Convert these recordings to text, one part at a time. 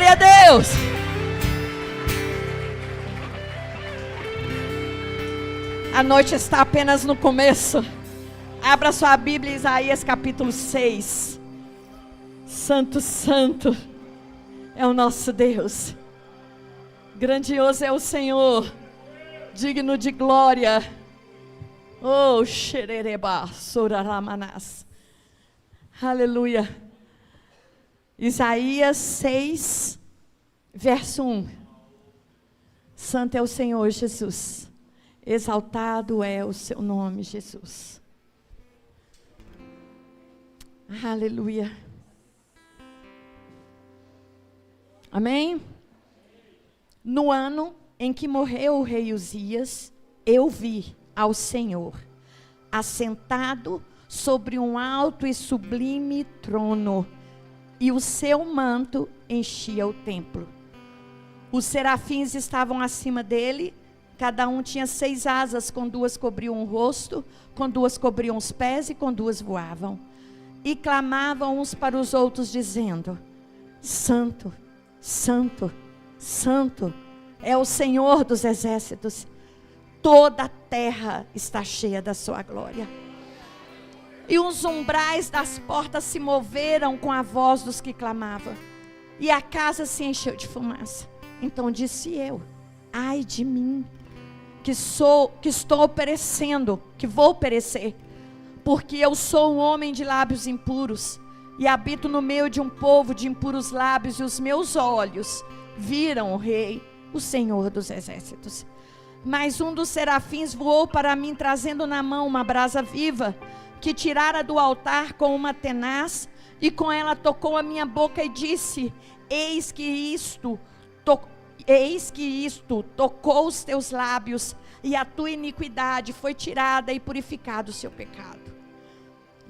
glória a Deus. A noite está apenas no começo. Abra sua Bíblia, Isaías capítulo 6. Santo, santo é o nosso Deus. Grandioso é o Senhor, digno de glória. Oh, xerereba, soraramanás. Aleluia. Isaías 6, verso 1. Santo é o Senhor Jesus. Exaltado é o seu nome, Jesus. Aleluia. Amém? No ano em que morreu o rei Uzias, eu vi ao Senhor assentado sobre um alto e sublime trono, e o seu manto enchia o templo. Os serafins estavam acima dele, cada um tinha 6 asas, com 2 cobriam o rosto, com 2 cobriam os pés e com 2 voavam. E clamavam uns para os outros, dizendo: Santo, Santo, Santo é o Senhor dos exércitos. Toda a terra está cheia da sua glória. E os umbrais das portas se moveram com a voz dos que clamavam, e a casa se encheu de fumaça. Então disse eu: ai de mim, que estou perecendo, que vou perecer, porque eu sou um homem de lábios impuros, e habito no meio de um povo de impuros lábios, e os meus olhos viram o Rei, o Senhor dos exércitos. Mas um dos serafins voou para mim, trazendo na mão uma brasa viva, que tirara do altar com uma tenaz, e com ela tocou a minha boca e disse: eis que isto tocou os teus lábios, e a tua iniquidade foi tirada, e purificado o seu pecado.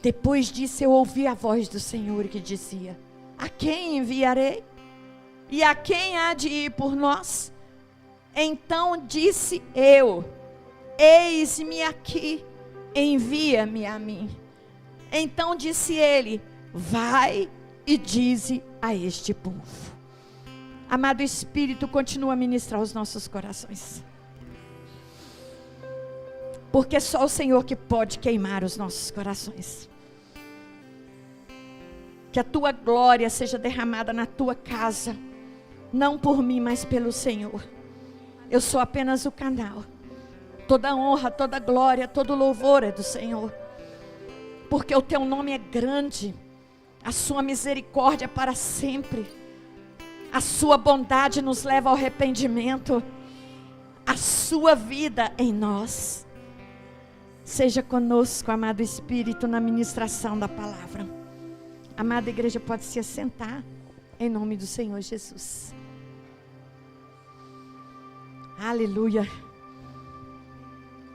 Depois disso eu ouvi a voz do Senhor que dizia: a quem enviarei? E a quem há de ir por nós? Então disse eu: eis-me aqui, envia-me a mim. Então disse ele: vai e dize a este povo. Amado Espírito, continua a ministrar os nossos corações, porque só o Senhor que pode queimar os nossos corações. Que a tua glória seja derramada na tua casa, não por mim, mas pelo Senhor. Eu sou apenas o canal. Toda honra, toda glória, todo louvor é do Senhor, porque o teu nome é grande, a sua misericórdia é para sempre, a sua bondade nos leva ao arrependimento, a sua vida em nós. Seja conosco, amado Espírito, na ministração da palavra. Amada igreja, pode se assentar, em nome do Senhor Jesus. Aleluia.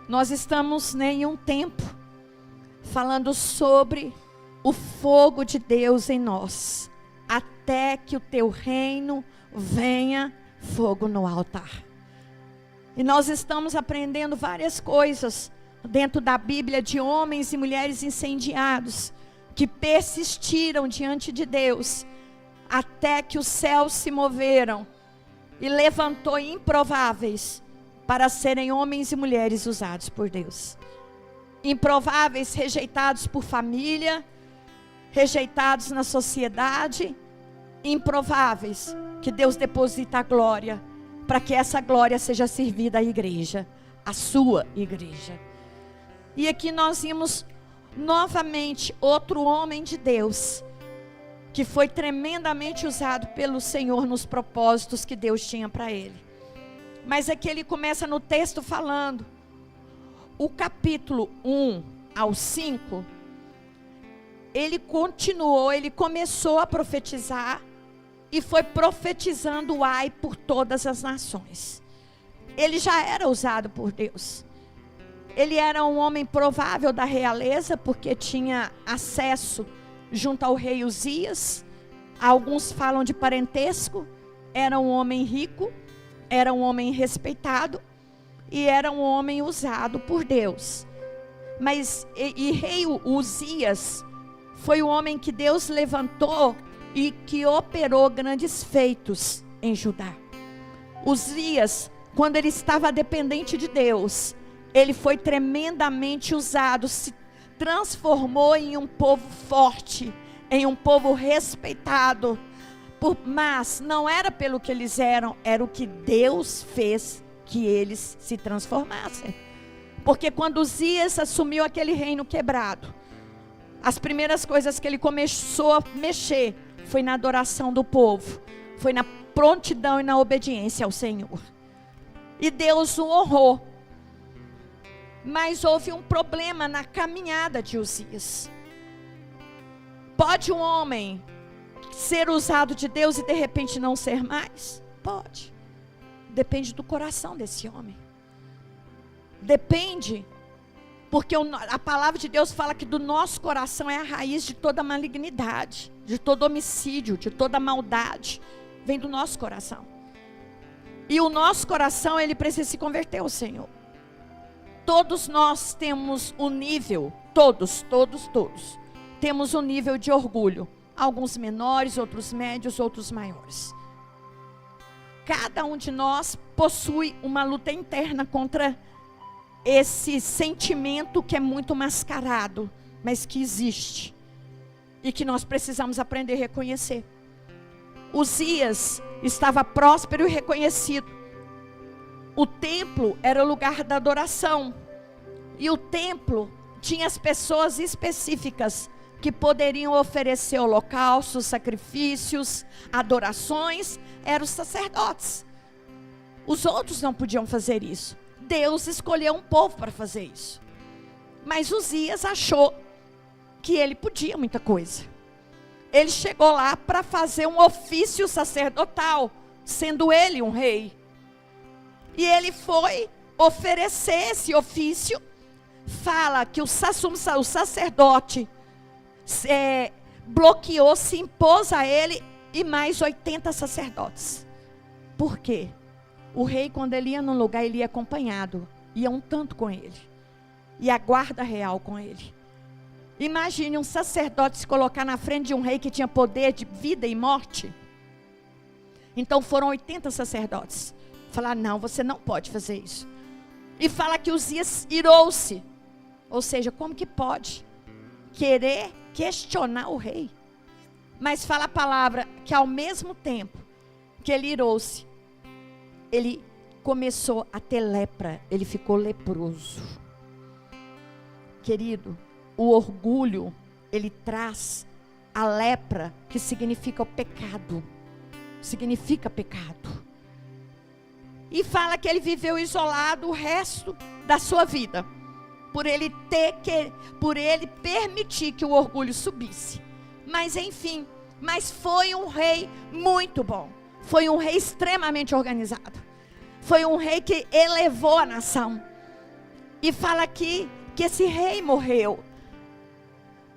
Nós estamos em um tempo falando sobre o fogo de Deus em nós, até que o teu reino venha, fogo no altar. E nós estamos aprendendo várias coisas dentro da Bíblia de homens e mulheres incendiados, que persistiram diante de Deus, até que os céus se moveram e levantou improváveis para serem homens e mulheres usados por Deus. Improváveis, rejeitados por família, rejeitados na sociedade, improváveis, que Deus deposita a glória, para que essa glória seja servida à igreja, a sua igreja. E aqui nós vimos novamente outro homem de Deus, que foi tremendamente usado pelo Senhor nos propósitos que Deus tinha para ele. Mas aqui ele começa no texto falando, o capítulo 1 ao 5, ele começou a profetizar, e foi profetizando o ai por todas as nações. Ele já era usado por Deus. Ele era um homem provável da realeza, porque tinha acesso junto ao rei Uzias. Alguns falam de parentesco. Era um homem rico, era um homem respeitado, e era um homem usado por Deus. Mas rei Uzias foi o homem que Deus levantou e que operou grandes feitos em Judá. Uzias, quando ele estava dependente de Deus, ele foi tremendamente usado, se transformou em um povo forte, em um povo respeitado, mas não era pelo que eles eram, era o que Deus fez que eles se transformassem. Porque quando Uzias assumiu aquele reino quebrado, as primeiras coisas que ele começou a mexer foi na adoração do povo, foi na prontidão e na obediência ao Senhor. E Deus o honrou. Mas houve um problema na caminhada de Uzias. Pode um homem ser usado de Deus e de repente não ser mais? Pode. Depende do coração desse homem. Depende, porque a palavra de Deus fala que do nosso coração é a raiz de toda malignidade, de todo homicídio, de toda maldade. Vem do nosso coração. E o nosso coração, ele precisa se converter ao Senhor. Todos nós temos um nível, todos, temos um nível de orgulho. Alguns menores, outros médios, outros maiores. Cada um de nós possui uma luta interna contra esse sentimento que é muito mascarado, mas que existe. E que nós precisamos aprender a reconhecer. Uzias estava próspero e reconhecido. O templo era o lugar da adoração. E o templo tinha as pessoas específicas que poderiam oferecer holocaustos, sacrifícios, adorações, eram os sacerdotes. Os outros não podiam fazer isso. Deus escolheu um povo para fazer isso. Mas Uzias achou que ele podia muita coisa. Ele chegou lá para fazer um ofício sacerdotal, sendo ele um rei. E ele foi oferecer esse ofício. Fala que o sacerdote bloqueou, se impôs a ele e mais 80 sacerdotes. Por quê? O rei, quando ele ia num lugar, ele ia acompanhado. Ia um tanto com ele. E a guarda real com ele. Imagine um sacerdote se colocar na frente de um rei que tinha poder de vida e morte. Então foram 80 sacerdotes. Falaram, não, você não pode fazer isso. E fala que Uzias irou-se. Ou seja, como que pode querer questionar o rei? Mas fala a palavra que ao mesmo tempo que ele irou-se, ele começou a ter lepra. Ele ficou leproso. Querido, o orgulho, ele traz a lepra, que significa o pecado. Significa pecado. E fala que ele viveu isolado o resto da sua vida. Por ele permitir que o orgulho subisse. Mas enfim, foi um rei muito bom. Foi um rei extremamente organizado. Foi um rei que elevou a nação. E fala aqui que esse rei morreu.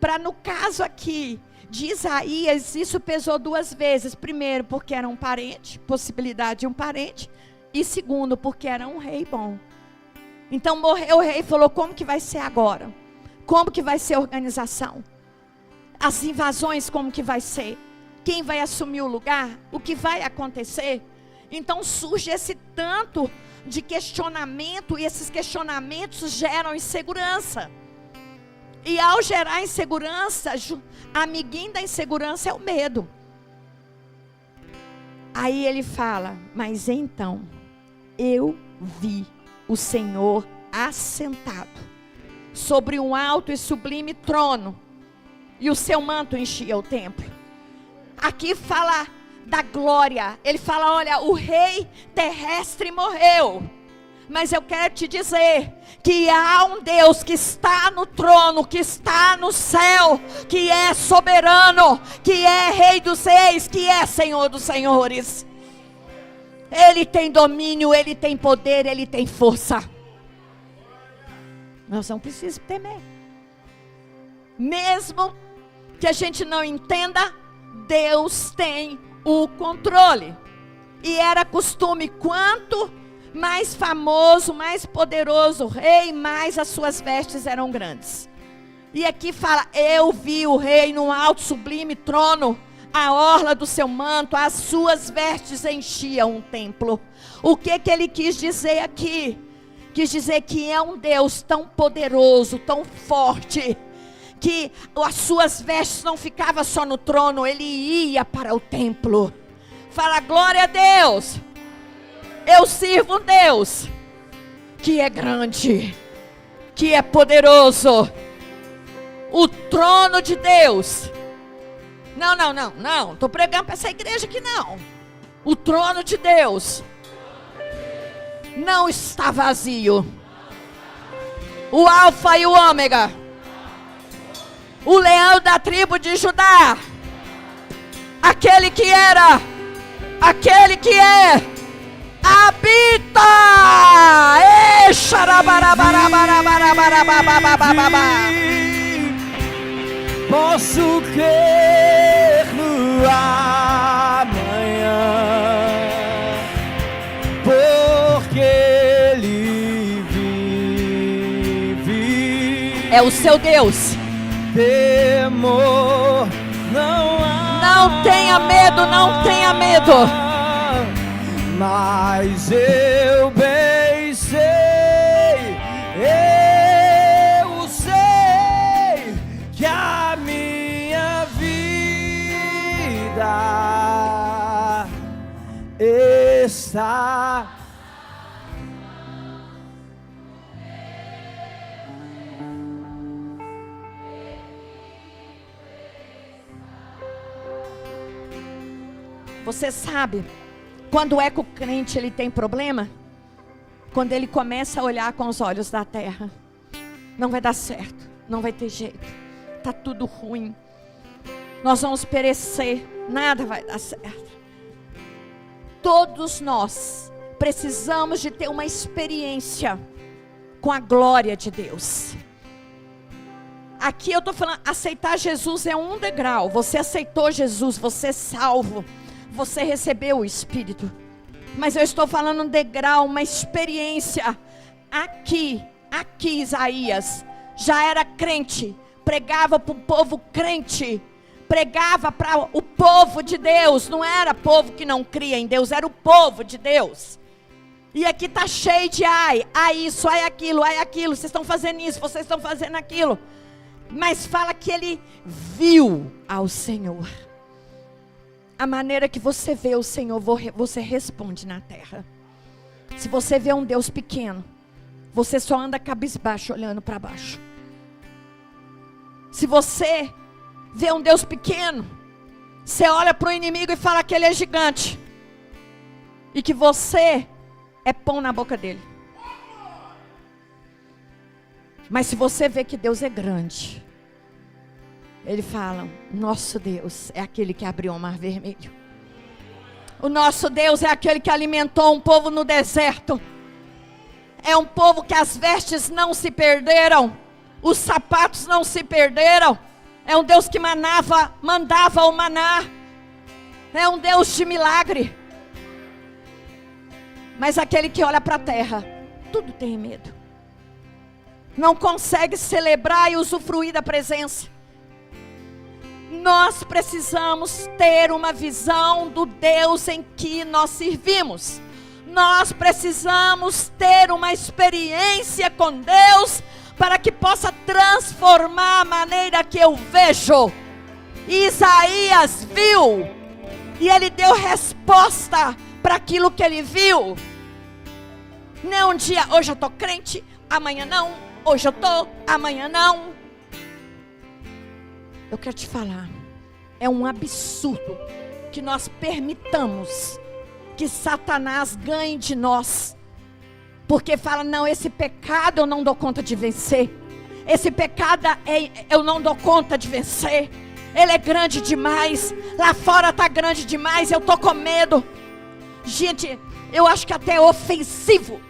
Para no caso aqui de Isaías, isso pesou duas vezes. Primeiro, porque era um parente, possibilidade de um parente. E segundo, porque era um rei bom. Então morreu o rei e falou, como que vai ser agora? Como que vai ser a organização? As invasões, como que vai ser? Quem vai assumir o lugar? O que vai acontecer? Então surge esse tanto de questionamento, e esses questionamentos geram insegurança. E ao gerar insegurança, amiguinho da insegurança é o medo. Aí ele fala, mas então, eu vi o Senhor assentado sobre um alto e sublime trono, e o seu manto enchia o templo. Aqui fala da glória. Ele fala, olha, o rei terrestre morreu, mas eu quero te dizer que há um Deus que está no trono, que está no céu, que é soberano, que é rei dos reis, que é senhor dos senhores. Ele tem domínio, ele tem poder, ele tem força. Nós não precisamos temer. Mesmo que a gente não entenda, Deus tem o controle. E era costume, quanto mais famoso, mais poderoso o rei, mais as suas vestes eram grandes. E aqui fala, eu vi o rei num alto sublime trono, a orla do seu manto, as suas vestes enchiam o templo. O que ele quis dizer aqui? Quis dizer que é um Deus tão poderoso, tão forte, que as suas vestes não ficavam só no trono, ele ia para o templo. Fala, glória a Deus. Eu sirvo um Deus que é grande, que é poderoso. O trono de Deus. Não. Estou pregando para essa igreja aqui não. O trono de Deus não está vazio. O Alfa e o Ômega, o leão da tribo de Judá, aquele que era, aquele que é, habita. Posso crer no amanhã, porque Ele vive. É o seu Deus. Temor não há. Não tenha medo, não tenha medo. Mas eu bem sei, eu sei que a minha vida está. Você sabe, quando o crente ele tem problema, quando ele começa a olhar com os olhos da terra, não vai dar certo, não vai ter jeito, está tudo ruim, nós vamos perecer, nada vai dar certo. Todos nós precisamos de ter uma experiência com a glória de Deus. Aqui eu estou falando, aceitar Jesus é um degrau. Você aceitou Jesus, você é salvo, você recebeu o Espírito. Mas eu estou falando um degrau, uma experiência. Aqui Isaías já era crente, pregava para o povo crente, pregava para o povo de Deus. Não era povo que não cria em Deus, era o povo de Deus. E aqui está cheio de ai isso, ai aquilo, vocês estão fazendo isso, vocês estão fazendo aquilo. Mas fala que ele viu ao Senhor. A maneira que você vê o Senhor, você responde na terra. Se você vê um Deus pequeno, você só anda cabisbaixo, olhando para baixo. Se você vê um Deus pequeno, você olha para o inimigo e fala que ele é gigante. E que você é pão na boca dele. Mas se você vê que Deus é grande, ele fala, nosso Deus é aquele que abriu o mar vermelho. O nosso Deus é aquele que alimentou um povo no deserto. É um povo que as vestes não se perderam, os sapatos não se perderam. É um Deus que mandava o maná. É um Deus de milagre. Mas aquele que olha para a terra, tudo tem medo. Não consegue celebrar e usufruir da presença. Nós precisamos ter uma visão do Deus em que nós servimos. Nós precisamos ter uma experiência com Deus para que possa transformar a maneira que eu vejo. Isaías viu e ele deu resposta para aquilo que ele viu. Não um dia, hoje eu estou crente, amanhã não. Hoje eu estou, amanhã não. Eu quero te falar, é um absurdo que nós permitamos que Satanás ganhe de nós. Porque fala, não, esse pecado eu não dou conta de vencer. Esse pecado eu não dou conta de vencer. Ele é grande demais, lá fora está grande demais, eu estou com medo. Gente, eu acho que até é ofensivo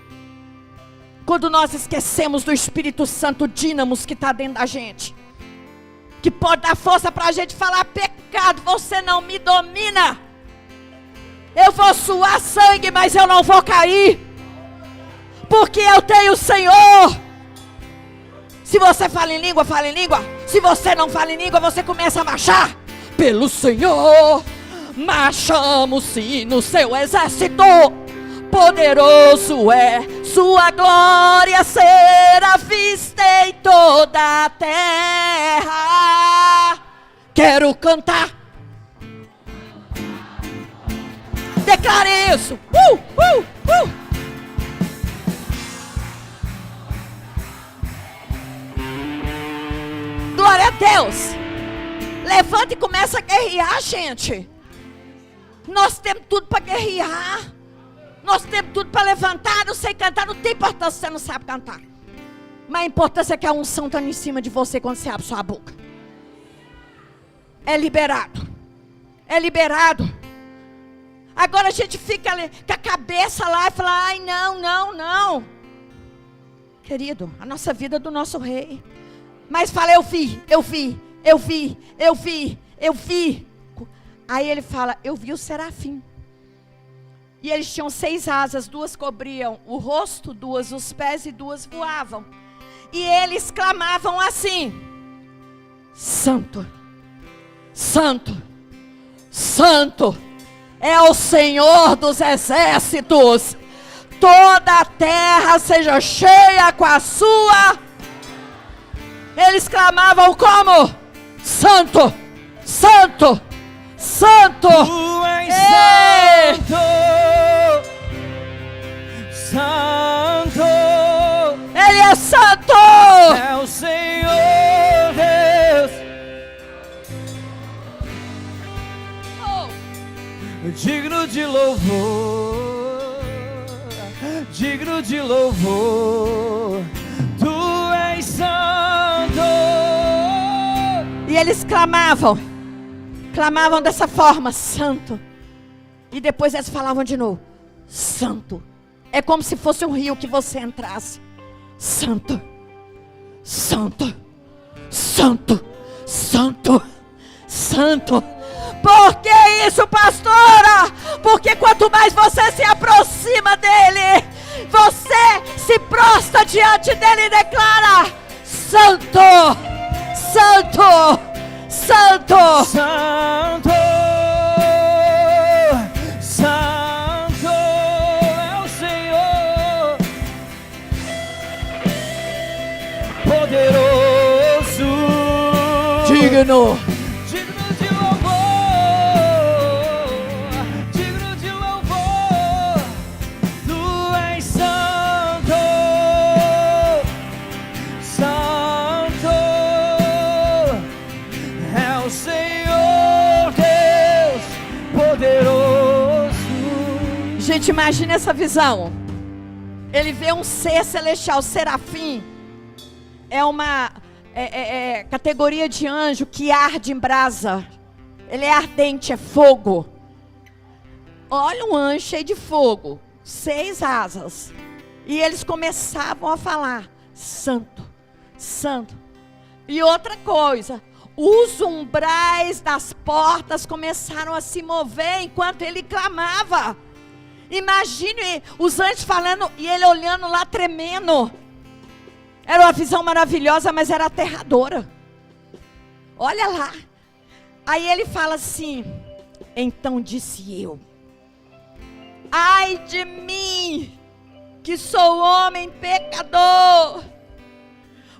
quando nós esquecemos do Espírito Santo dínamos que está dentro da gente, que pode dar força para a gente falar, pecado, você não me domina. Eu vou suar sangue, mas eu não vou cair, porque eu tenho o Senhor. Se você fala em língua, fala em língua. Se você não fala em língua, você começa a marchar, pelo Senhor. Marchamos-se no seu exército, poderoso é sua glória, será vista em toda a terra. Quero cantar. Declare isso. Glória a Deus. Levanta e começa a guerrear, gente. Nós temos tudo para guerrear. Nós temos tudo para levantar. Não sei cantar, não tem importância se você não sabe cantar. Mas a importância é que a unção está em cima de você quando você abre sua boca. É liberado. É liberado. Agora a gente fica com a cabeça lá e fala: ai, não. Querido, a nossa vida é do nosso rei. Mas fala: eu vi. Aí ele fala: eu vi o serafim. E eles tinham 6 asas, 2 cobriam o rosto, 2 os pés e 2 voavam. E eles clamavam assim: Santo, Santo, Santo é o Senhor dos exércitos. Toda a terra seja cheia com a sua. Eles clamavam como? Santo, Santo, Santo. Tu és santo, santo. Ele é santo. É o Senhor Deus. Digno de louvor, digno de louvor. Tu és santo. E eles clamavam dessa forma: santo. E depois eles falavam de novo: santo. É como se fosse um rio que você entrasse. Santo, santo, santo, santo, santo. Por que isso, pastora? Porque quanto mais você se aproxima dele, você se prostra diante dele e declara: santo, santo, santo, Santo, santo é o Senhor, poderoso, digno. digno de louvor, digno de louvor. Tu és santo, santo é o Senhor Deus poderoso. Gente, imagina essa visão. Ele vê um ser celestial, serafim. É uma categoria de anjo que arde em brasa. Ele é ardente, é fogo. Olha um anjo cheio de fogo, 6 asas. E eles começavam a falar: santo, santo. E outra coisa, os umbrais das portas começaram a se mover enquanto ele clamava. Imagine os anjos falando e ele olhando lá, tremendo. Era uma visão maravilhosa, mas era aterradora. Olha lá. Aí ele fala assim: então disse eu: ai de mim, que sou homem pecador,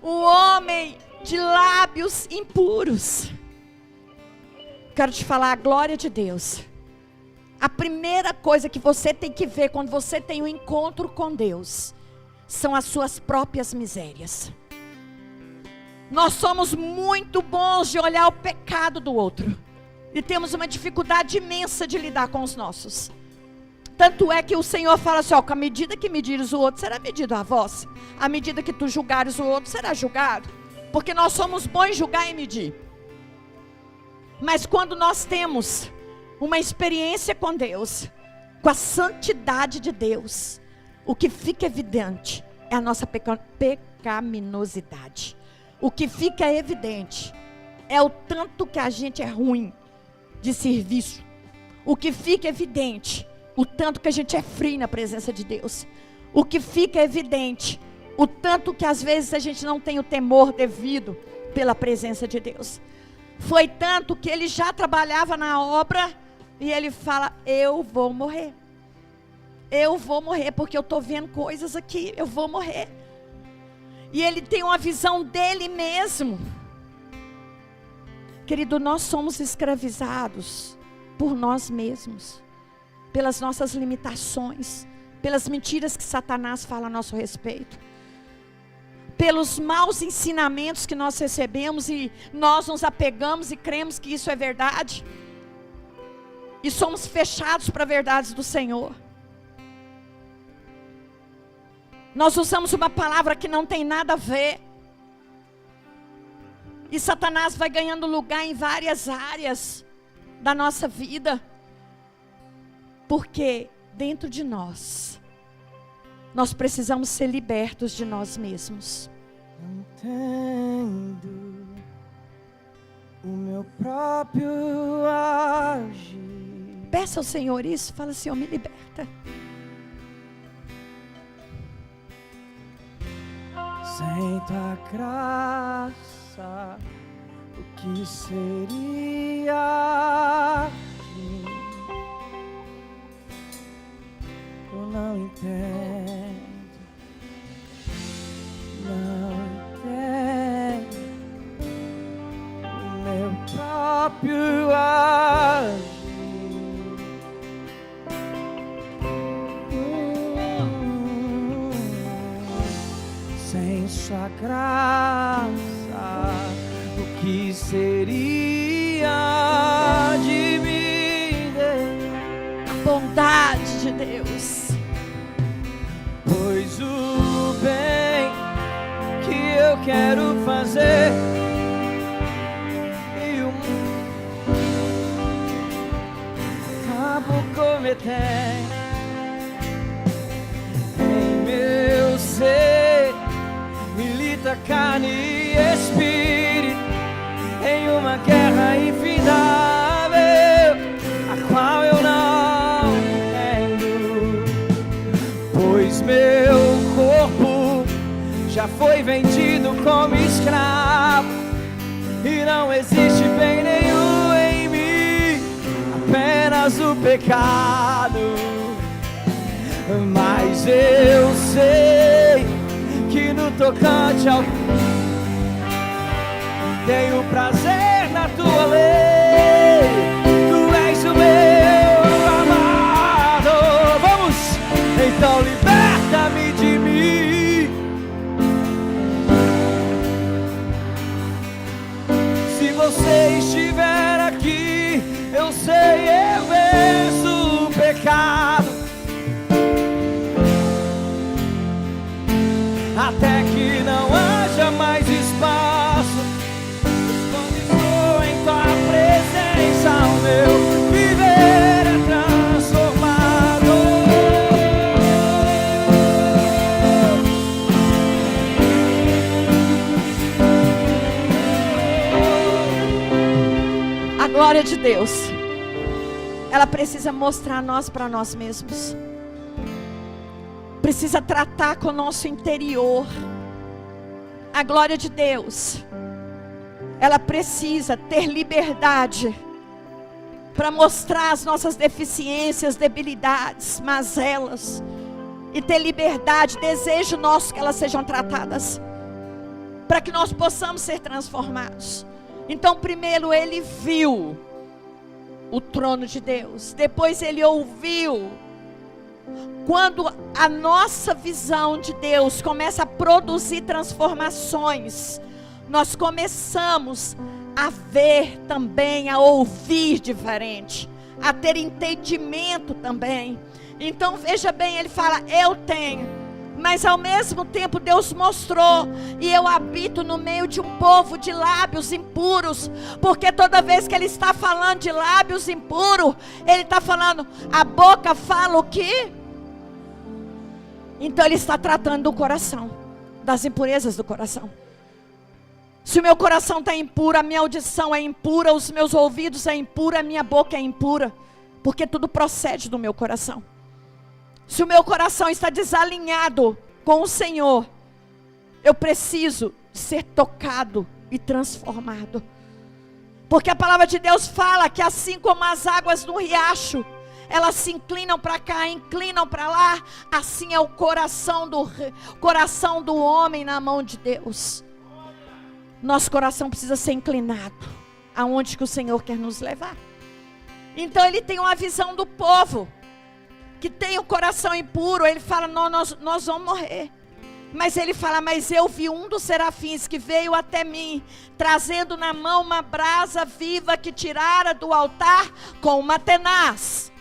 o homem de lábios impuros. Quero te falar a glória de Deus. A primeira coisa que você tem que ver quando você tem um encontro com Deus são as suas próprias misérias. Nós somos muito bons de olhar o pecado do outro e temos uma dificuldade imensa de lidar com os nossos. Tanto é que o Senhor fala assim: ó, com a medida que medires o outro, será medido a vós. À medida que tu julgares o outro, será julgado. Porque nós somos bons em julgar e medir. Mas quando nós temos uma experiência com Deus, com a santidade de Deus, o que fica evidente é a nossa pecaminosidade. O que fica evidente é o tanto que a gente é ruim de serviço. O que fica evidente, o tanto que a gente é frio na presença de Deus. O que fica evidente, o tanto que às vezes a gente não tem o temor devido pela presença de Deus. Foi tanto que ele já trabalhava na obra e ele fala: eu vou morrer. Eu vou morrer porque eu estou vendo coisas aqui, eu vou morrer. E ele tem uma visão dele mesmo. Querido, nós somos escravizados por nós mesmos, pelas nossas limitações, pelas mentiras que Satanás fala a nosso respeito, pelos maus ensinamentos que nós recebemos e nós nos apegamos e cremos que isso é verdade, e somos fechados para verdades do Senhor. Nós usamos uma palavra que não tem nada a ver, e Satanás vai ganhando lugar em várias áreas da nossa vida, porque dentro de nós precisamos ser libertos de nós mesmos. Entendo o meu próprio agir. Peça ao Senhor isso, fala: Senhor, me liberta. Sem tua graça, o que seria de mim? Eu não entendo, não entendo o meu próprio agir. Sem sua graça, o que seria de mim? A bondade de Deus. Pois o bem que eu quero fazer e o acabo cometendo em meu ser, milita carne e espírito em uma guerra infindável, a qual eu não entendo, pois meu corpo já foi vendido como escravo e não existe bem nenhum em mim, apenas o pecado. Mas eu sei que no tocante ao tenho prazer na tua lei, tu és o meu amado. Vamos, então liberta-me de mim. Se você estiver aqui, eu sei, eu venço o pecado, até que não haja mais espaço. Quando estou em tua presença, o meu viver é transformado. A glória de Deus, ela precisa mostrar nós para nós mesmos. Precisa tratar com o nosso interior. A glória de Deus, ela precisa ter liberdade para mostrar as nossas deficiências, debilidades, mazelas, e ter liberdade, desejo nosso que elas sejam tratadas, para que nós possamos ser transformados. Então, primeiro ele viu o trono de Deus, depois ele ouviu. Quando a nossa visão de Deus começa a produzir transformações, nós começamos a ver também, a ouvir diferente, a ter entendimento também. Então veja bem, ele fala: eu tenho, mas ao mesmo tempo Deus mostrou, e eu habito no meio de um povo de lábios impuros, porque toda vez que ele está falando de lábios impuros, ele está falando, a boca fala o que? Então ele está tratando do coração, das impurezas do coração. Se o meu coração está impuro, a minha audição é impura, os meus ouvidos é impura, a minha boca é impura, porque tudo procede do meu coração. Se o meu coração está desalinhado com o Senhor, eu preciso ser tocado e transformado. Porque a palavra de Deus fala que assim como as águas do riacho, elas se inclinam para cá, inclinam para lá, assim é o coração do homem na mão de Deus. Nosso coração precisa ser inclinado aonde que o Senhor quer nos levar. Então ele tem uma visão do povo que tem o coração impuro. Ele fala, não, nós vamos morrer. Mas ele fala, mas eu vi um dos serafins que veio até mim, trazendo na mão uma brasa viva que tirara do altar com uma tenaz.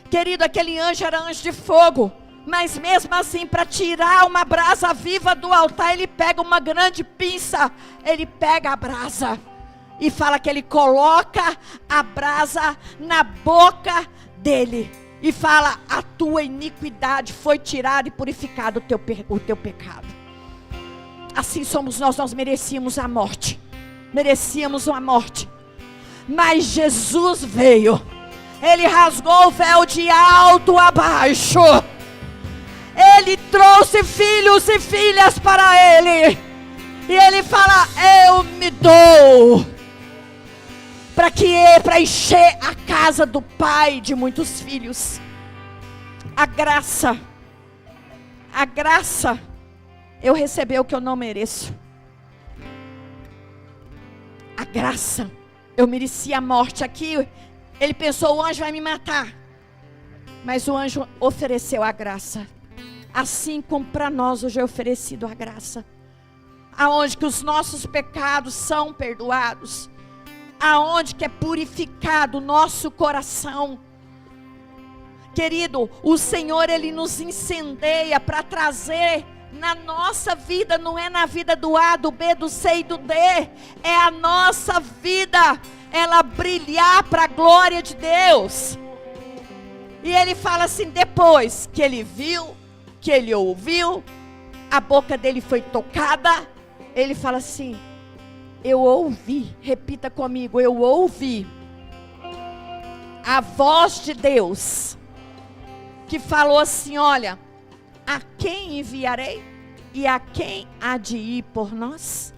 Querido, aquele anjo era anjo de fogo, mas mesmo assim, para tirar uma brasa viva do altar, ele pega uma grande pinça, ele pega a brasa, e fala que ele coloca a brasa na boca dele, e fala, a tua iniquidade foi tirada e purificado o teu pecado. Assim somos nós merecíamos a morte, mas Jesus veio, ele rasgou o véu de alto a baixo, ele trouxe filhos e filhas para ele, e ele fala, eu me dou, para encher a casa do Pai de muitos filhos. A graça, eu recebi o que eu não mereço. A graça, eu merecia a morte. Aqui, ele pensou, o anjo vai me matar. Mas o anjo ofereceu a graça. Assim como para nós hoje é oferecido a graça. Aonde que os nossos pecados são perdoados. Aonde que é purificado o nosso coração. Querido, o Senhor, Ele nos incendeia para trazer na nossa vida, não é na vida do A, do B, do C e do D, é a nossa vida, ela brilhar para a glória de Deus. E Ele fala assim, depois que Ele viu, que Ele ouviu, a boca dele foi tocada, Ele fala assim, eu ouvi, repita comigo, eu ouvi a voz de Deus, que falou assim, olha, a quem enviarei e a quem há de ir por nós?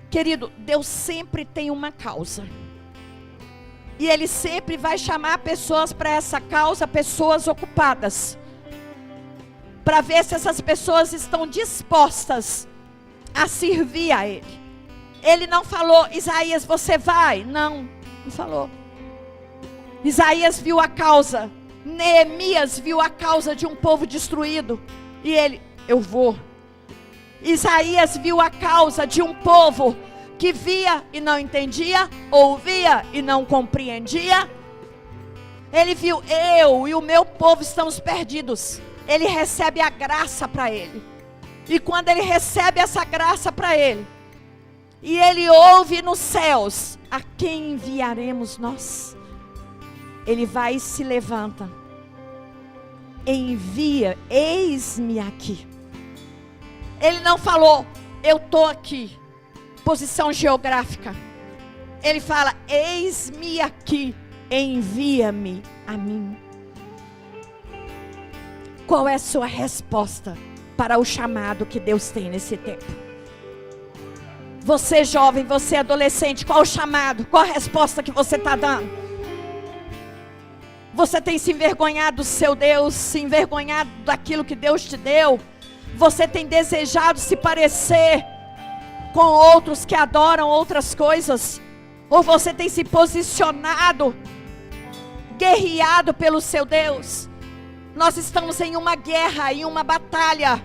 Querido, Deus sempre tem uma causa, e Ele sempre vai chamar pessoas para essa causa, pessoas ocupadas, para ver se essas pessoas estão dispostas a servir a Ele. Ele não falou, Isaías, você vai? Não falou. Isaías viu a causa, Neemias viu a causa de um povo destruído, e ele, eu vou. Isaías viu a causa de um povo que via e não entendia, ouvia e não compreendia. Ele viu, eu e o meu povo estamos perdidos. Ele recebe a graça para ele, e quando ele recebe essa graça para ele, e ele ouve nos céus, a quem enviaremos nós? Ele vai e se levanta, envia, eis-me aqui. Ele não falou, eu estou aqui, posição geográfica. Ele fala, eis-me aqui, envia-me a mim. Qual é a sua resposta para o chamado que Deus tem nesse tempo? Você jovem, você adolescente, qual o chamado? Qual a resposta que você está dando? Você tem se envergonhado do seu Deus, se envergonhado daquilo que Deus te deu? Você tem desejado se parecer com outros que adoram outras coisas? Ou você tem se posicionado, guerreado pelo seu Deus? Nós estamos em uma guerra, em uma batalha,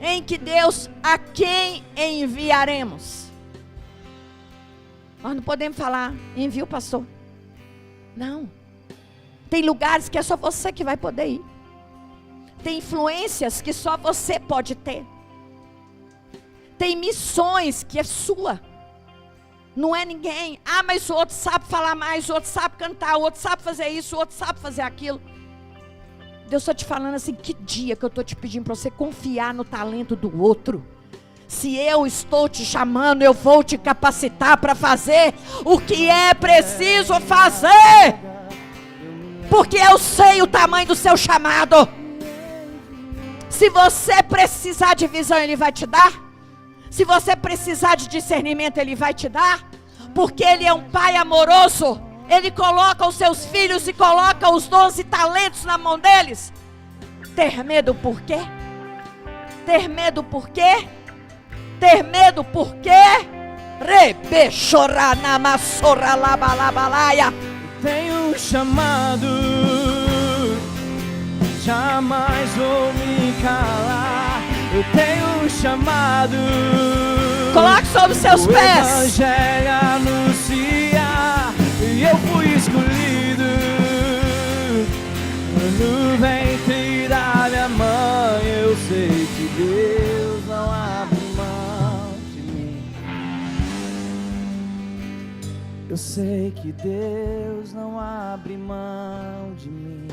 em que Deus, a quem enviaremos? Nós não podemos falar, envia o pastor. Não. Tem lugares que é só você que vai poder ir. Tem influências que só você pode ter. Tem missões que é sua. Não é ninguém. Ah, mas o outro sabe falar mais, o outro sabe cantar, o outro sabe fazer isso, o outro sabe fazer aquilo. Deus está te falando assim, que dia que eu estou te pedindo para você confiar no talento do outro? Se eu estou te chamando, eu vou te capacitar para fazer o que é preciso fazer. Porque eu sei o tamanho do seu chamado. Se você precisar de visão, Ele vai te dar. Se você precisar de discernimento, Ele vai te dar. porque Ele é um Pai amoroso. Ele coloca os seus filhos e coloca os dons e talentos na mão deles. Ter medo por quê? Ter medo por quê? Ter medo por quê? Tenho um chamado, jamais vou me calar. Eu tenho um chamado. Coloque sobre os seus o pés. Evangelho anunciar, e eu fui escolhido no ventre da minha mãe. Eu sei que Deus não abre mão de mim. Eu sei que Deus não abre mão de mim.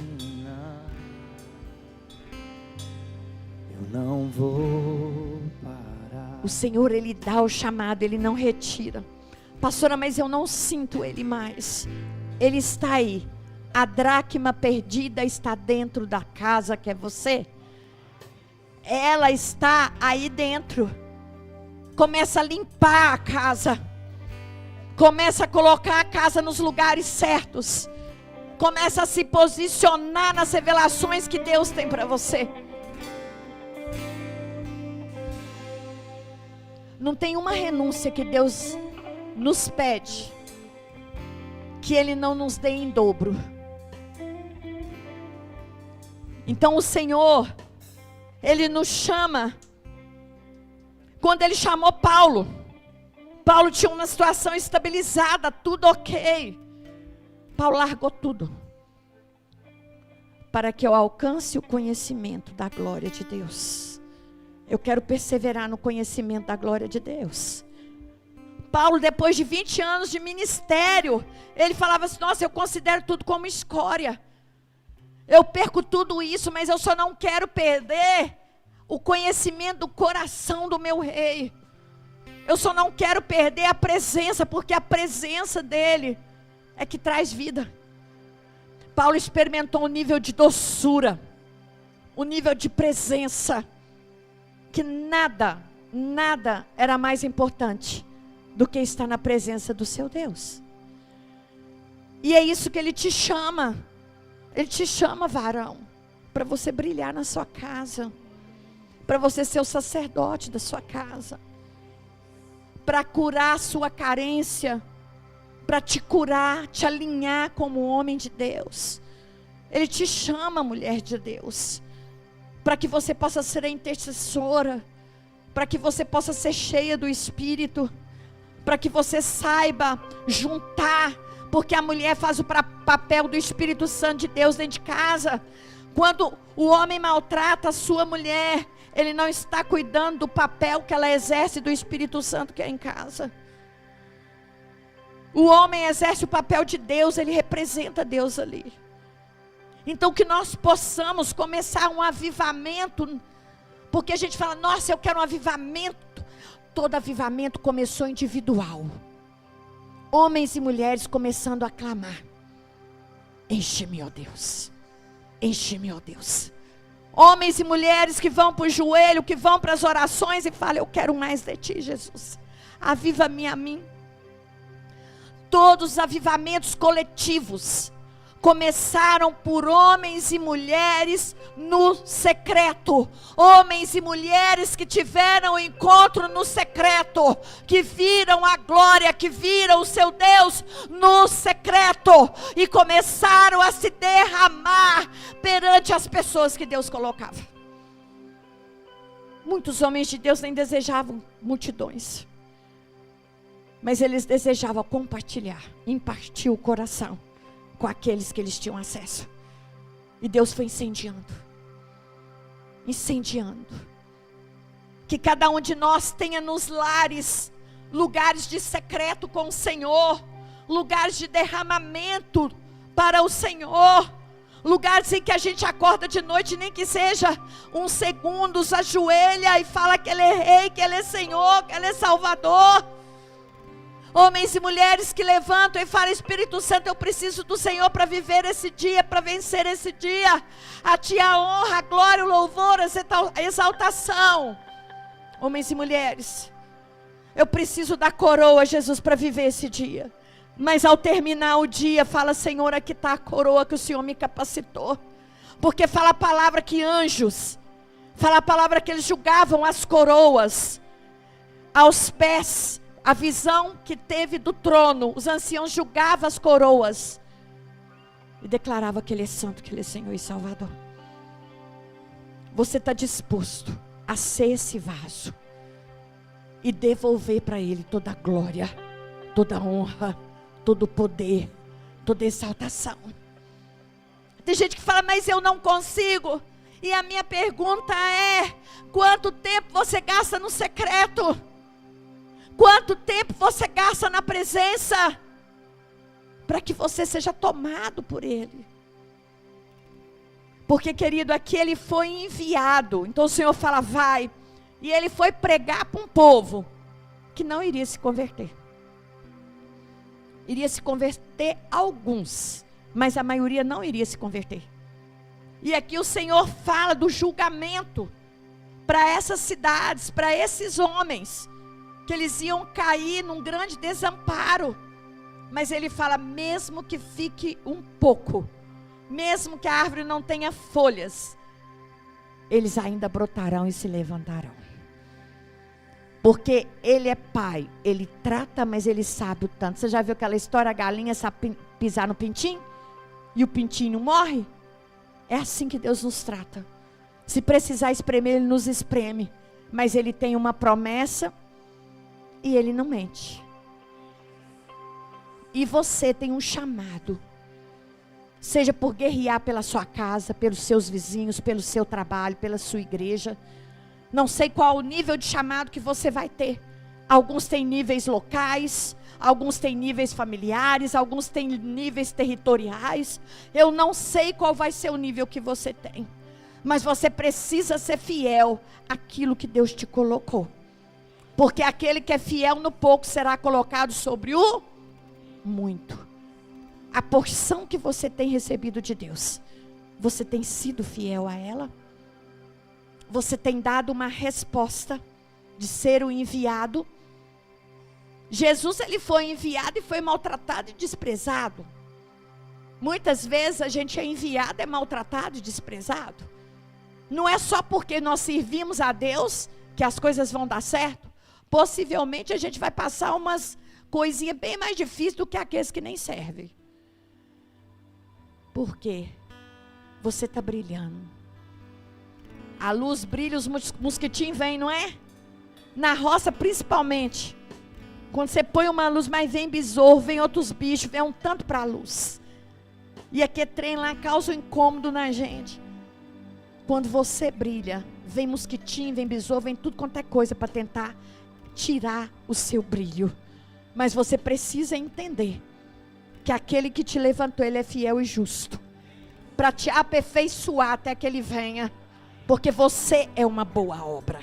Eu não vou parar. O Senhor, Ele dá o chamado, Ele não retira. Pastora, mas eu não sinto Ele mais. Ele está aí. A dracma perdida está dentro da casa que é você. Ela está aí dentro. Começa a limpar a casa. Começa a colocar a casa nos lugares certos. Começa a se posicionar nas revelações que Deus tem para você. Não tem uma renúncia que Deus nos pede que Ele não nos dê em dobro. Então o Senhor, Ele nos chama. Quando Ele chamou Paulo, Paulo tinha uma situação estabilizada, tudo ok. Paulo largou tudo para que eu alcance o conhecimento da glória de Deus. Eu quero perseverar no conhecimento da glória de Deus. Paulo, depois de 20 anos de ministério, ele falava assim: nossa, eu considero tudo como escória. Eu perco tudo isso, mas eu só não quero perder o conhecimento do coração do meu rei. Eu só não quero perder a presença, porque a presença dele é que traz vida. Paulo experimentou um nível de doçura, um nível de presença, que nada era mais importante do que estar na presença do seu Deus. E é isso que Ele te chama. Ele te chama, varão, para você brilhar na sua casa, para você ser o sacerdote da sua casa, para curar a sua carência, para te curar, te alinhar como homem de Deus. Ele te chama, mulher de Deus, para que você possa ser a intercessora, para que você possa ser cheia do Espírito, para que você saiba juntar, porque a mulher faz o papel do Espírito Santo de Deus dentro de casa. Quando o homem maltrata a sua mulher, ele não está cuidando do papel que ela exerce do Espírito Santo que é em casa. O homem exerce o papel de Deus, ele representa Deus ali. Então que nós possamos começar um avivamento, porque a gente fala, nossa, eu quero um avivamento. Todo avivamento começou individual. Homens e mulheres começando a clamar: enche-me, ó Deus, enche-me, ó Deus. Homens e mulheres que vão para o joelho, que vão para as orações e falam: eu quero mais de ti, Jesus, aviva-me a mim. Todos os avivamentos coletivos começaram por homens e mulheres no secreto. Homens e mulheres que tiveram um encontro no secreto, que viram a glória, que viram o seu Deus no secreto, e começaram a se derramar perante as pessoas que Deus colocava. Muitos homens de Deus nem desejavam multidões, mas eles desejavam compartilhar, impartir o coração com aqueles que eles tinham acesso. E Deus foi incendiando. Que cada um de nós tenha nos lares lugares de secreto com o Senhor, lugares de derramamento para o Senhor, lugares em que a gente acorda de noite, nem que seja uns segundos, ajoelha e fala que Ele é Rei, que Ele é Senhor, que Ele é Salvador. Homens e mulheres que levantam e falam: Espírito Santo, eu preciso do Senhor para viver esse dia, para vencer esse dia. A Ti a honra, a glória, o louvor, a exaltação. Homens e mulheres, Eu preciso da coroa, Jesus, para viver esse dia. Mas ao terminar o dia, fala: Senhor, aqui está a coroa que o Senhor me capacitou. Porque fala a palavra que anjos, fala a palavra que eles julgavam as coroas aos pés. A visão que teve do trono, os anciãos julgavam as coroas e declaravam que Ele é santo, que Ele é Senhor e Salvador. Você está disposto a ser esse vaso e devolver para Ele toda a glória, toda a honra, todo o poder, toda a exaltação? Tem gente que fala: mas eu não consigo. E a minha pergunta é: quanto tempo você gasta no secreto? Quanto tempo você gasta na presença? Para que você seja tomado por Ele. Porque, querido, aqui ele foi enviado. Então o Senhor fala: vai. E ele foi pregar para um povo que não iria se converter. Iria se converter alguns, mas a maioria não iria se converter. E aqui o Senhor fala do julgamento para essas cidades, para esses homens, que eles iam cair num grande desamparo. Mas ele fala: mesmo que fique um pouco, mesmo que a árvore não tenha folhas, eles ainda brotarão e se levantarão. Porque Ele é Pai, Ele trata, mas Ele sabe o tanto. Você já viu aquela história: a galinha sabe pisar no pintinho e o pintinho morre? É assim que Deus nos trata. Se precisar espremer, Ele nos espreme. Mas Ele tem uma promessa e Ele não mente. E você tem um chamado. Seja por guerrear pela sua casa, pelos seus vizinhos, pelo seu trabalho, pela sua igreja. Não sei qual o nível de chamado que você vai ter. Alguns têm níveis locais, alguns têm níveis familiares, alguns têm níveis territoriais. Eu não sei qual vai ser o nível que você tem. Mas você precisa ser fiel àquilo que Deus te colocou. Porque aquele que é fiel no pouco será colocado sobre o muito. A porção que você tem recebido de Deus, você tem sido fiel a ela? Você tem dado uma resposta de ser o enviado? Jesus, ele foi enviado e foi maltratado e desprezado. Muitas vezes a gente é enviado, é maltratado e desprezado. Não é só porque nós servimos a Deus que as coisas vão dar certo. Possivelmente a gente vai passar umas coisinhas bem mais difíceis do que aqueles que nem servem. Por quê? Você está brilhando. A luz brilha, os mosquitinhos vêm, não é? Na roça principalmente. Quando você põe uma luz, mas vem besouro, vem outros bichos, vem um tanto para a luz. E aquele trem lá causa um incômodo na gente. Quando você brilha, vem mosquitinho, vem besouro, vem tudo quanto é coisa para tentar tirar o seu brilho. Mas você precisa entender que aquele que te levantou, Ele é fiel e justo, para te aperfeiçoar até que Ele venha. Porque você é uma boa obra.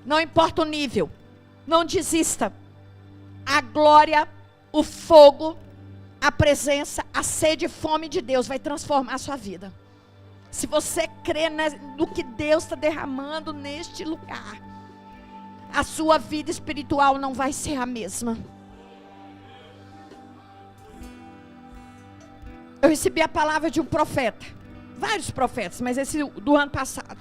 Não importa o nível, não desista. A glória, o fogo, a presença, a sede e fome de Deus vai transformar a sua vida. Se você crê no que Deus está derramando neste lugar, a sua vida espiritual não vai ser a mesma. Eu recebi a palavra de um profeta. Vários profetas, mas esse do ano passado.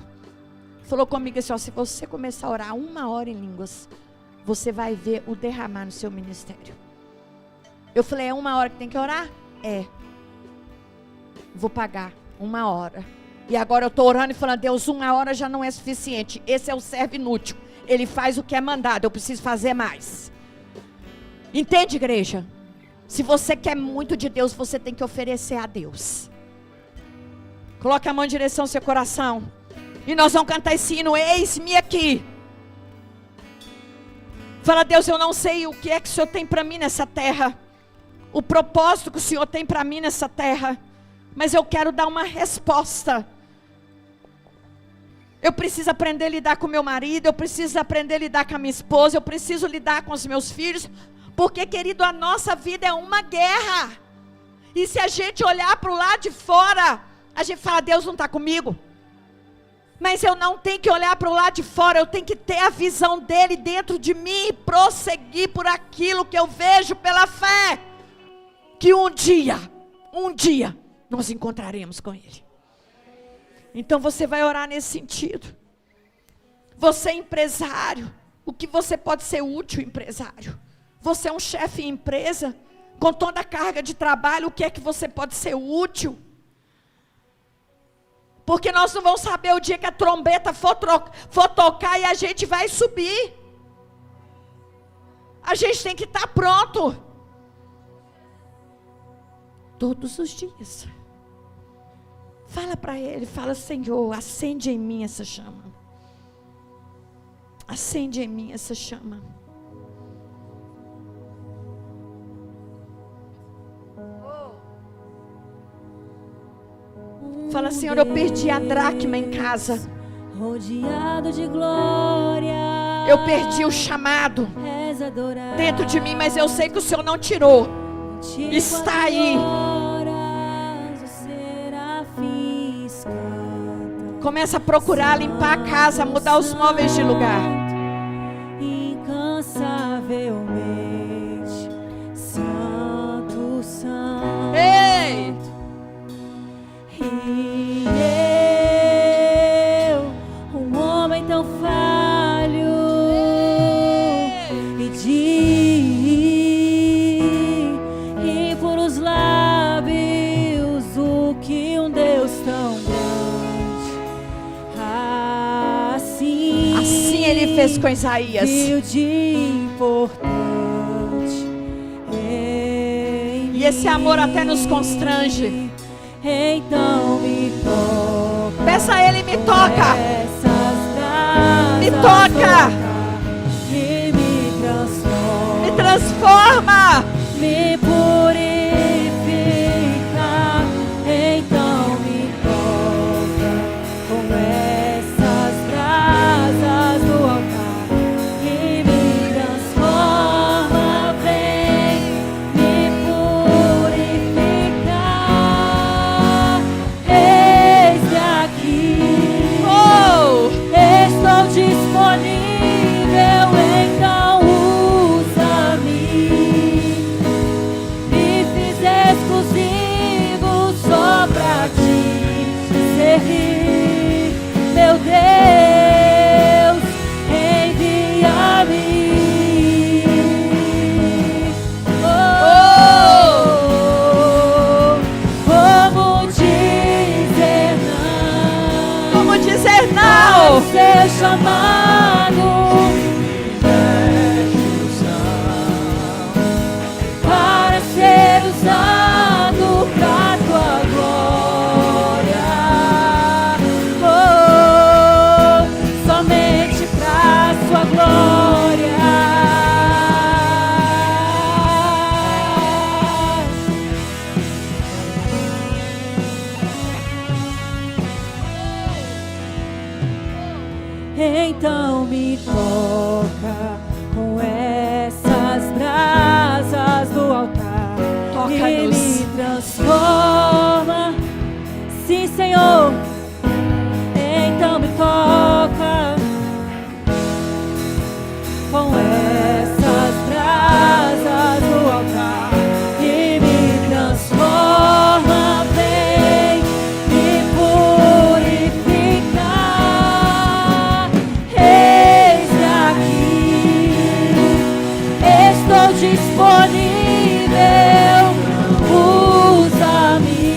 Falou comigo assim: ó, se você começar a orar 1 hora em línguas, você vai ver o derramar no seu ministério. Eu falei: é 1 hora que tem que orar? É. Vou pagar 1 hora. E agora eu estou orando e falando: Deus, 1 hora já não é suficiente. Esse é o servo inútil. Ele faz o que é mandado, eu preciso fazer mais. Entende, igreja? Se você quer muito de Deus, você tem que oferecer a Deus. Coloque a mão em direção ao seu coração. E nós vamos cantar esse hino: eis-me aqui. Fala: Deus, eu não sei o que é que o Senhor tem para mim nessa terra. O propósito que o Senhor tem para mim nessa terra. Mas eu quero dar uma resposta. Eu preciso aprender a lidar com meu marido. Eu preciso aprender a lidar com a minha esposa. Eu preciso lidar com os meus filhos. Porque, querido, a nossa vida é uma guerra. E se a gente olhar para o lado de fora, a gente fala: Deus não está comigo. Mas eu não tenho que olhar para o lado de fora, eu tenho que ter a visão dele dentro de mim e prosseguir por aquilo que eu vejo pela fé. Que um dia, nós encontraremos com ele. Então você vai orar nesse sentido. Você é empresário, o que você pode ser útil, empresário? Você é um chefe em empresa, com toda a carga de trabalho, o que é que você pode ser útil? Porque nós não vamos saber o dia que a trombeta for tocar e a gente vai subir. A gente tem que estar pronto. Todos os dias. Fala para ele, fala: Senhor, acende em mim essa chama. Acende em mim essa chama. Fala: Senhor, eu perdi a dracma em casa. Rodeado de glória. Eu perdi o chamado dentro de mim, mas eu sei que o Senhor não tirou. Está aí. Começa a procurar limpar a casa, mudar os móveis de lugar. Incansavelmente santo, santo. Ei! E eu, um homem tão falho, pedi impuros lábios, o que um Deus tão grande assim ele fez com Isaías. viu de importante. E esse amor até nos constrange. Então me toca. Peça a ele: me toca. Me Me toca. E me transforma. Me transforma. Me purifica. Então me toca com essas brasas do altar e me transforma. Vem me purificar. Eis-me aqui. Oh! Estou disponível, então usa-me. Me fiz exclusivo só pra ti servir. Meu Deus, envia-me. Como dizer não? Como dizer não? Ser chamado para ser usado pra tua glória. Oh, somente pra sua glória. Então me toca com essas brasas do altar e Toca-nos. me transforma. Sim, Senhor. Então me toca com essas brasas do altar e me transforma. Vem me purificar. Eis-me aqui. Estou disponível. Usa-me.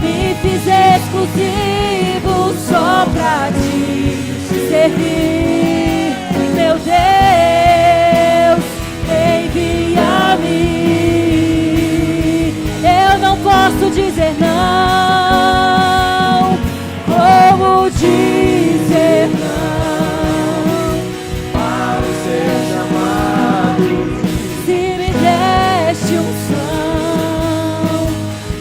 Me fiz exclusivo só pra ti servir. Meu Deus, envia-me. Eu não posso dizer não. Como dizer não? Para ser chamado, Se me deste unção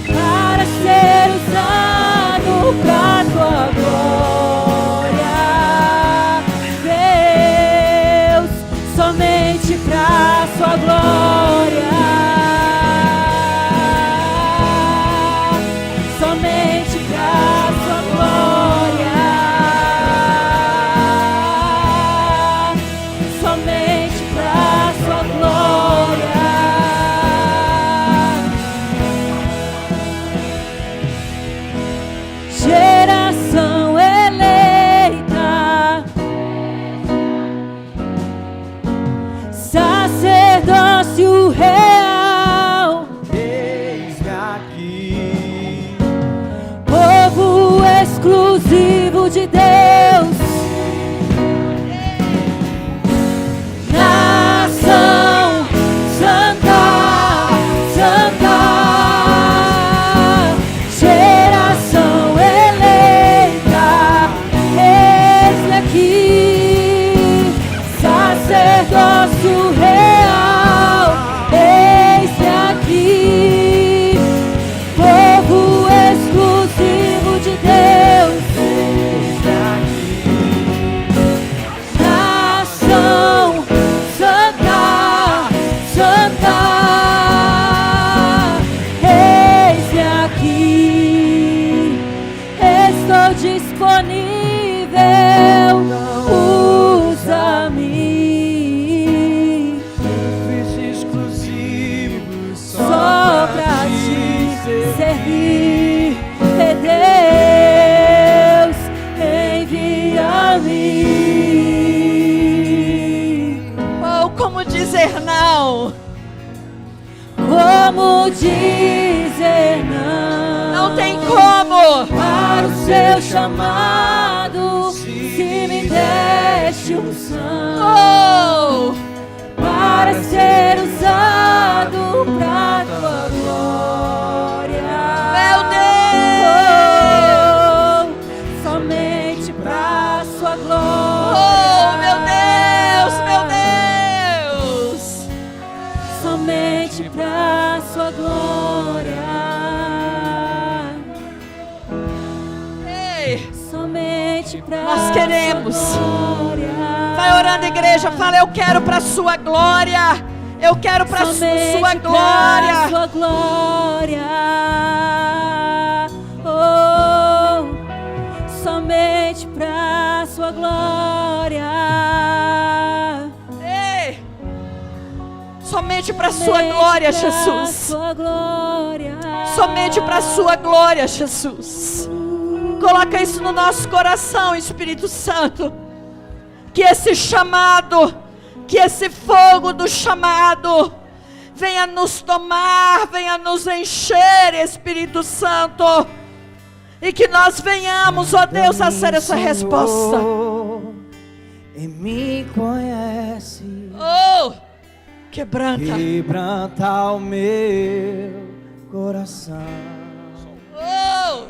para ser usado pra tua glória, Deus, somente pra sua glória, exclusivo de Deus. Nação santa, santa, geração eleita, eis-me aqui, sacerdócio real, eis-me aqui, povo exclusivo de Deus. Nação santa, santa, eis-me aqui, estou disponível, usa-me, Fiz exclusivo só pra te servir, Deus, envia-me. Oh, como dizer não? Como dizer não? Não tem como. Para o seu chamado, se me deste unção, Oh, para ser usado pra tua glória. meu Deus. Oh, somente pra sua glória. Oh, meu Deus, meu Deus. Somente pra sua glória. Ei, Somente pra Nós queremos. sua glória. vai orando, igreja. Fala, eu quero para sua glória. Eu quero para sua Somente pra glória. sua glória. Oh, somente pra sua glória. Ei, somente para sua glória, Jesus. Sua glória. Somente para sua glória, Jesus. Coloca isso no nosso coração, Espírito Santo. Que esse chamado, que esse fogo do chamado venha nos tomar, venha nos encher, Espírito Santo. E que nós venhamos, ó Deus, a ser essa resposta. E me conhece, Oh, quebranta. quebranta o meu coração, Oh,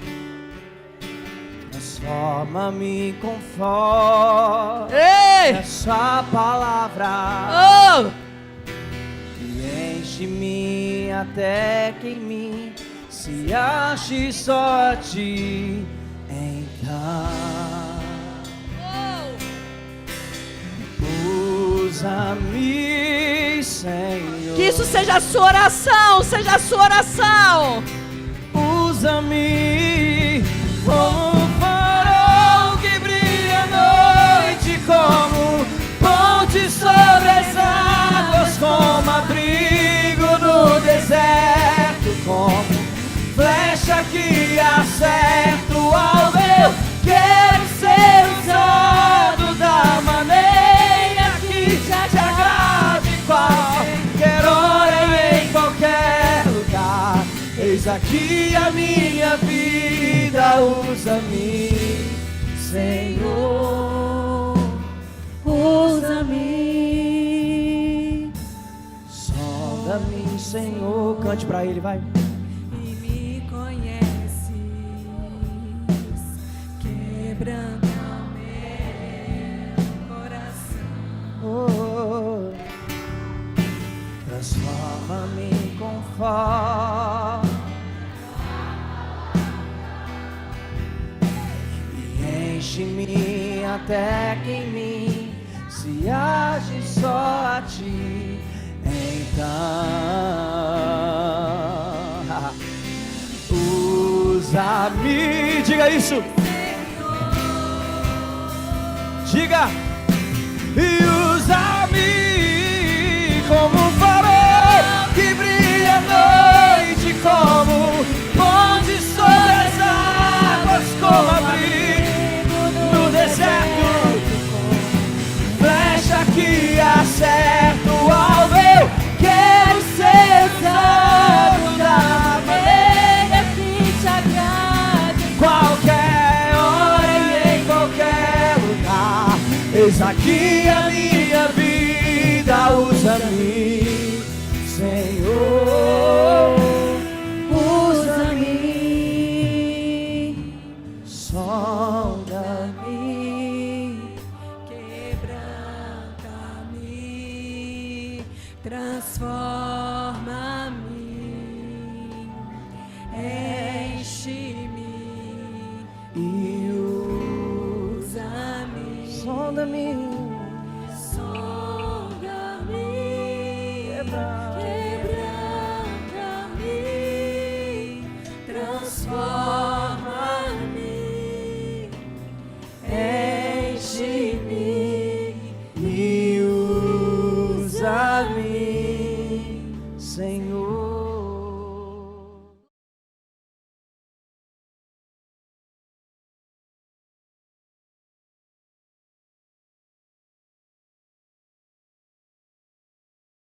transforma-me conforme ei, essa palavra. oh, E enche-me até que em mim se ache só a ti. Então usa-me, Senhor. que isso seja a sua oração, seja a sua oração. Usa-me como um farol que brilha à noite, como ponte sobre as águas, como abrigo no deserto, como flecha que acerta o alvo. Eu quero ser usado da maneira que te agrade, em qualquer hora e em qualquer lugar. Eis aqui a minha vida, usa-me, Senhor. Usa-me. Sonda-me, Senhor. Cante pra ele, vai. E me conheces, quebranta meu coração. Oh, transforma-me conforme e enche-me até que em mim se age só a ti. Então usa-me, diga isso, diga, e usa-me como um farol que brilha à noite, como ponte sobre as águas, como abrigo no deserto, flecha que acerta o alvo. Eu quero ser usado da maneira Que te agrade, qualquer hora aqui a minha vida, usa-me, Senhor, Usa-me, sonda-me, quebranta-me, transforma-me, enche-me e usa-me, sonda-me.